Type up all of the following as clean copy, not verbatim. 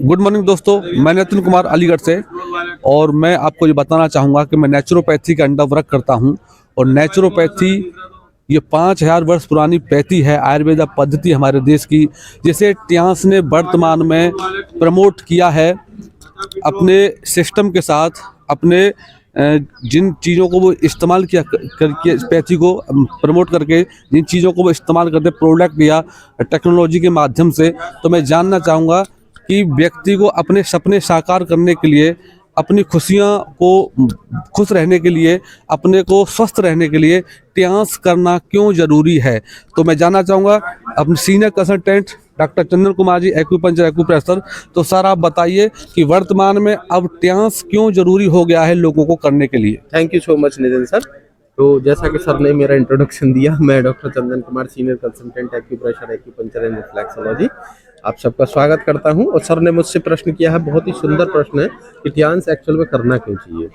Good morning दोस्तों, मैं नितिन कुमार अलीगढ़ से। और मैं आपको ये बताना चाहूँगा कि मैं नेचुरोपैथी के अंडर वर्क करता हूँ। और नेचुरोपैथी ये 5000 वर्ष पुरानी पैथी है, आयुर्वेदा पद्धति हमारे देश की, जिसे ट्यान्स ने वर्तमान में प्रमोट किया है अपने सिस्टम के साथ। अपने जिन चीज़ों को वो इस्तेमाल किया करके पैथी को प्रमोट करके, जिन चीज़ों को वो इस्तेमाल करते प्रोडक्ट या टेक्नोलॉजी के माध्यम से, तो मैं जानना चाहूँगा कि व्यक्ति को अपने सपने साकार करने के लिए, अपनी खुशियाँ को खुश रहने के लिए, अपने को स्वस्थ रहने के लिए ट्यान्स करना क्यों ज़रूरी है। तो मैं जानना चाहूँगा अपने senior consultant doctor Chandan Kumar ji, acupuncture acupressure. तो सर आप बताइए कि वर्तमान में अब ट्यान्स क्यों ज़रूरी हो गया है लोगों को करने के लिए। Thank you so much Nitin sir. तो जैसा कि सर ने मेरा इंट्रोडक्शन दिया, मैं doctor Chandan Kumar, senior consultant acupressure acupuncture and reflexology, आप सबका स्वागत करता हूं। और सर ने मुझसे प्रश्न किया है, बहुत ही सुंदर प्रश्न है कि ट्यान्स एक्चुअल में करना क्यों चाहिए।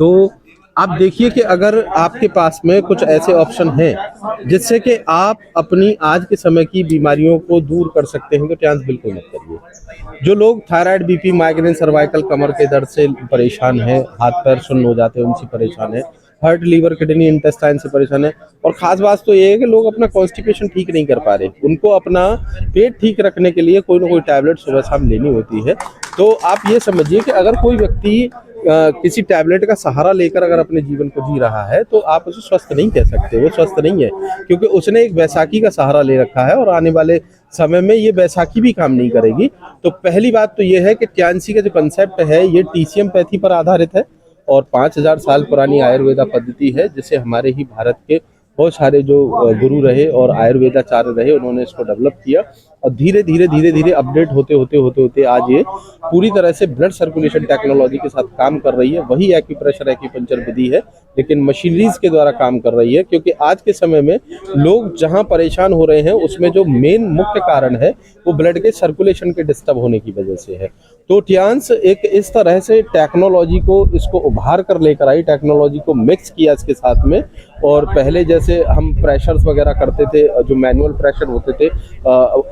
तो आप देखिए कि अगर आपके पास में कुछ ऐसे ऑप्शन हैं जिससे कि आप अपनी आज के समय की बीमारियों को दूर कर सकते हैं, तो ट्यान्स बिल्कुल मत करिए। जो लोग थायराइड, बीपी, माइग्रेन, सर्वाइकल, कमर के दर्द से परेशान हैं, हाथ पैर सुन्न हो जाते हैं, उनसे परेशान है, हार्ट, लीवर, किडनी, इंटेस्टाइन से परेशान है, और खास बात तो ये है कि लोग अपना कॉन्स्टिपेशन ठीक नहीं कर पा रहे, उनको अपना पेट ठीक रखने के लिए कोई ना कोई टैबलेट सुबह शाम लेनी होती है। तो आप ये समझिए कि अगर कोई व्यक्ति किसी टैबलेट का सहारा लेकर अगर अपने जीवन को जी रहा है, तो आप उसे स्वस्थ नहीं कह सकते। वो स्वस्थ नहीं है, क्योंकि उसने एक बैसाखी का सहारा ले रखा है, और आने वाले समय में ये बैसाखी भी काम नहीं करेगी। तो पहली बात तो ये है कि ट्यान्सी का जो कंसेप्ट है, ये टीसीएम पैथी पर आधारित है और 5000 साल पुरानी आयुर्वेदा पद्धति है, जिसे हमारे ही भारत के बहुत सारे जो गुरु रहे और आयुर्वेदाचार्य रहे, उन्होंने इसको डेवलप किया। और धीरे धीरे अपडेट होते आज ये पूरी तरह से ब्लड सर्कुलेशन टेक्नोलॉजी के साथ काम कर रही है। वही एक्यूप्रेशर एक्यूपंक्चर विधि है, लेकिन मशीनरीज के द्वारा काम कर रही है। क्योंकि आज के समय में लोग जहां परेशान हो रहे हैं, उसमें जो मेन मुख्य कारण है वो ब्लड के सर्कुलेशन के डिस्टर्ब होने की वजह से है। तो ट्यान्स एक इस तरह से टेक्नोलॉजी को इसको उभार कर लेकर आई, टेक्नोलॉजी को मिक्स किया इसके साथ में। और पहले जैसे हम प्रेशर्स वगैरह करते थे, जो मैनुअल प्रेशर होते थे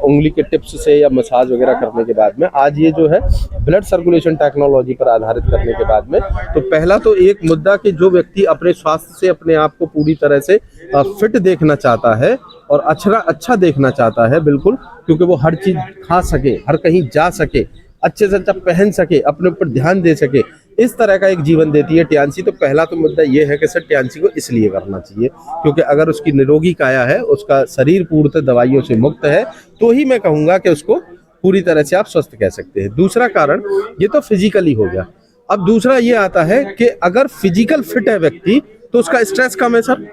उंगली के टिप्स से या मसाज वगैरह करने के बाद में, आज ये जो है ब्लड सर्कुलेशन टेक्नोलॉजी पर आधारित करने के बाद में, तो पहला तो एक मुद्दा कि जो व्यक्ति अपने स्वास्थ्य से अपने आप को पूरी तरह से फिट देखना चाहता है और अच्छा देखना चाहता है, बिल्कुल, क्योंकि वो हर चीज खा सके, हर कहीं जा सके, अच्छे से अच्छा पहन सके, अपने ऊपर ध्यान दे सके, इस तरह का एक जीवन देती है ट्यान्सी। तो पहला तो मुद्दा ये है कि सर ट्यान्सी को इसलिए करना चाहिए क्योंकि अगर उसकी निरोगी काया है, उसका शरीर पूर्णतः दवाइयों से मुक्त है, तो ही मैं कहूंगा कि उसको पूरी तरह से आप स्वस्थ कह सकते हैं। दूसरा कारण ये तो फिजिकली हो गया। अब दूसरा ये आता है कि अगर फिजिकल फिट है व्यक्ति, तो उसका स्ट्रेस कम है सर।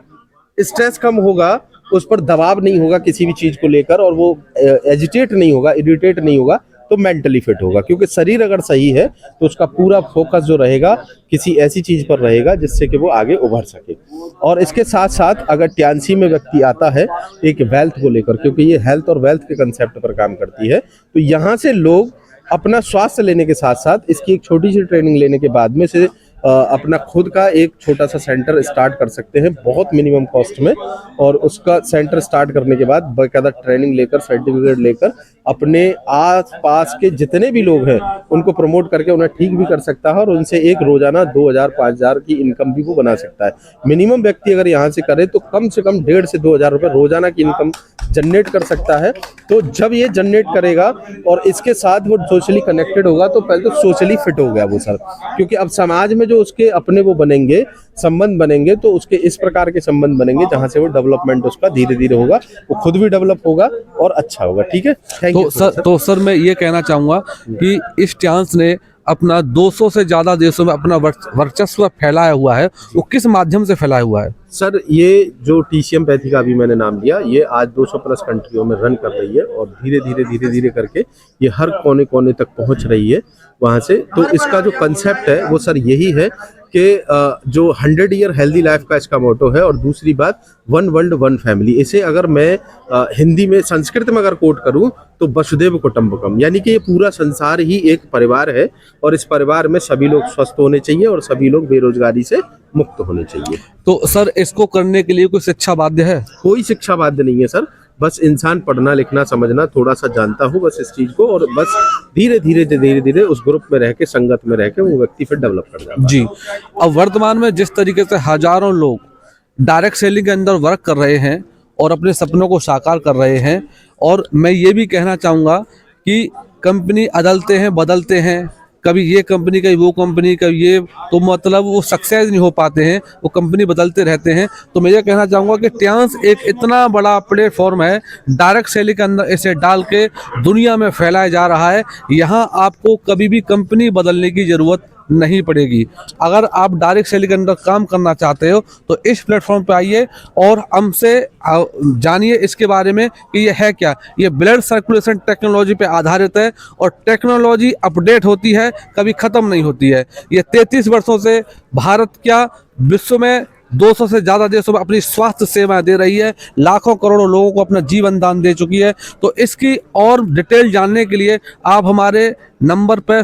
स्ट्रेस कम होगा, उस पर दबाव नहीं होगा किसी भी चीज को लेकर, और वो एजिटेट नहीं होगा, इरिटेट नहीं होगा, तो मेंटली फिट होगा। क्योंकि शरीर अगर सही है तो उसका पूरा फोकस जो रहेगा किसी ऐसी चीज पर रहेगा जिससे कि वो आगे उभर सके। और इसके साथ साथ अगर ट्यान्सी में व्यक्ति आता है एक वेल्थ को लेकर, क्योंकि ये हेल्थ और वेल्थ के कंसेप्ट पर काम करती है, तो यहाँ से लोग अपना स्वास्थ्य लेने के साथ साथ इसकी एक छोटी सी ट्रेनिंग लेने के बाद में से अपना खुद का एक छोटा सा सेंटर स्टार्ट कर सकते हैं, बहुत मिनिमम कॉस्ट में। और उसका सेंटर स्टार्ट करने के बाद बाकायदा ट्रेनिंग लेकर, सर्टिफिकेट लेकर, अपने आस पास के जितने भी लोग हैं उनको प्रमोट करके उन्हें ठीक भी कर सकता है, और उनसे एक रोजाना 2000 5000 की इनकम भी वो बना सकता है। मिनिमम व्यक्ति अगर यहाँ से करे तो कम से कम 1500 से 2000 रुपए रोजाना की इनकम जनरेट कर सकता है। तो जब ये जनरेट करेगा और इसके साथ वो सोशली कनेक्टेड होगा, तो पहले तो सोशली फिट हो गया वो सर। क्योंकि अब समाज में जो उसके अपने वो बनेंगे, संबंध बनेंगे, तो उसके इस प्रकार के संबंध बनेंगे जहां से वो डेवलपमेंट उसका धीरे धीरे होगा, वो खुद भी डेवलप होगा और अच्छा होगा। ठीक है, थैंक यू। तो सर मैं ये कहना चाहूँगा कि इस ट्यान्स ने अपना 200 से ज्यादा देशों में अपना वर्चस्व फैलाया हुआ है। वो किस माध्यम से फैलाया हुआ है सर? ये जो टीसीएम पैथी का अभी मैंने नाम लिया, ये आज 200 प्लस कंट्रियों में रन कर रही है, और धीरे धीरे करके ये हर कोने कोने तक पहुंच रही है वहां से। तो इसका जो कंसेप्ट है वो सर यही है कि जो 100 ईयर हेल्दी लाइफ का इसका मोटो है। और दूसरी बात, 1 वर्ल्ड 1 फैमिली। इसे अगर मैं हिंदी में, संस्कृत में अगर कोट करूं तो वसुदेव कुटुंबकम, यानी कि ये पूरा संसार ही एक परिवार है, और इस परिवार में सभी लोग स्वस्थ होने चाहिए और सभी लोग बेरोजगारी से मुक्त होने चाहिए। तो सर इसको करने के लिए कोई शिक्षा बाध्य है? कोई शिक्षा बाध्य नहीं है सर। बस इंसान पढ़ना लिखना समझना थोड़ा सा जानता हो बस इस चीज को, और बस धीरे धीरे उस ग्रुप में रह के, संगत में रह के वो व्यक्ति फिर डेवलप कर जाता है। जी। अब वर्तमान में जिस तरीके से हजारों लोग डायरेक्ट सेलिंग के अंदर वर्क कर रहे हैं और अपने सपनों को साकार कर रहे हैं, और मैं ये भी कहना चाहूँगा कि कंपनी अदलते हैं, बदलते हैं, कभी ये कंपनी, कभी वो कंपनी, कभी ये, तो मतलब वो सक्सेस नहीं हो पाते हैं, वो कंपनी बदलते रहते हैं। तो मैं ये कहना चाहूँगा कि ट्यांस एक इतना बड़ा प्लेटफॉर्म है, डायरेक्ट सेलिंग के अंदर इसे डाल के दुनिया में फैलाया जा रहा है। यहाँ आपको कभी भी कंपनी बदलने की ज़रूरत नहीं पड़ेगी। अगर आप डायरेक्ट सेलिंग के अंदर काम करना चाहते हो तो इस प्लेटफॉर्म पे आइए और हमसे जानिए इसके बारे में कि ये है क्या। ये ब्लड सर्कुलेशन टेक्नोलॉजी पे आधारित है और टेक्नोलॉजी अपडेट होती है, कभी ख़त्म नहीं होती है। ये 33 वर्षों से भारत क्या, विश्व में 200 से ज़्यादा देशों में अपनी स्वास्थ्य सेवाएं दे रही है, लाखों करोड़ों लोगों को अपना जीवन दान दे चुकी है। तो इसकी और डिटेल जानने के लिए आप हमारे नंबर पर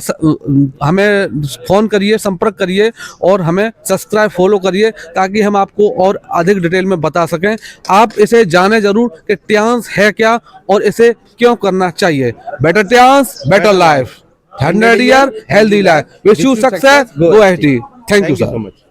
हमें फ़ोन करिए, संपर्क करिए और हमें सब्सक्राइब फॉलो करिए, ताकि हम आपको और अधिक डिटेल में बता सकें। आप इसे जानें ज़रूर कि ट्यांस है क्या और इसे क्यों करना चाहिए। बेटर ट्यांस, better life, 100 year healthy life. Wish you success, go एटी। Thank you sir. So much.